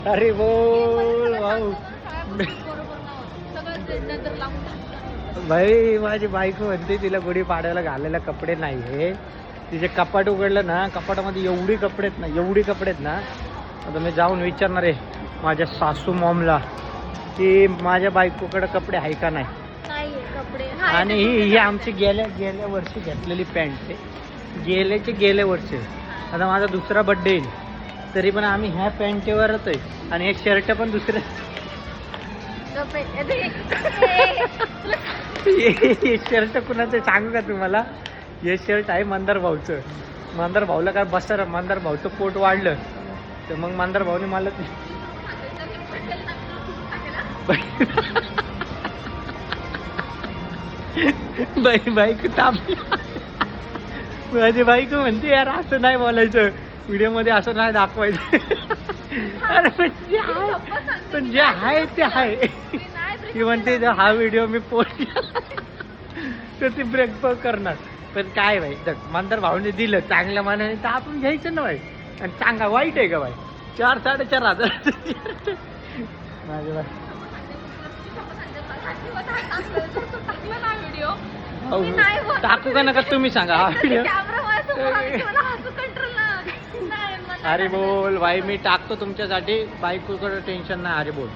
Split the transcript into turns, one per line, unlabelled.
अरे बोल भाऊ. भाई माझी बायको म्हणते तिला गुढी पाडव्याला घालायला कपडे नाही हे. तिचे कपाट उघडलं ना, कपाटामध्ये एवढी कपडे आहेत ना. आता मी जाऊन विचारणार आहे माझ्या सासू मॉमला की माझ्या बायकोकडे कपडे आहे का नाही. आणि ही आमची गेल्या वर्षी घेतलेली पॅन्ट आहे, गेल्या वर्षी. आता माझा दुसरा बड्डे येईल तरी पण आम्ही ह्या पॅन्टवरच आहे आणि एक शर्ट पण दुसऱ्या. हे शर्ट कुणाचं सांगू का तुम्हाला. हे शर्ट आहे मंदार भाऊचं. मंदार भाऊला काय बसर, मंदार भाऊचं पोट वाढलं तर मग मंदार भाऊने मला बाईक तापली. माझी बाईक म्हणते यार असं नाही बोलायचं व्हिडिओ मध्ये, असं नाही दाखवायचं. अरे पण जे आहे ते आहे. ती म्हणते हा व्हिडिओ मी पोस्ट तर ती ब्रेक करणार. पण काय भाई मंदार भाऊने दिलं चांगल्या मनाने तर आपण घ्यायचं ना भाई. आणि चांगला वाईट आहे का भाई. 4-4.5 माझे भाई टाकू का नका तुम्ही सांगा हा व्हिडिओ. अरे बोल भाई मी टाकतो तुमच्यासाठी. बायकोकडे टेन्शन नाही. अरे बोल.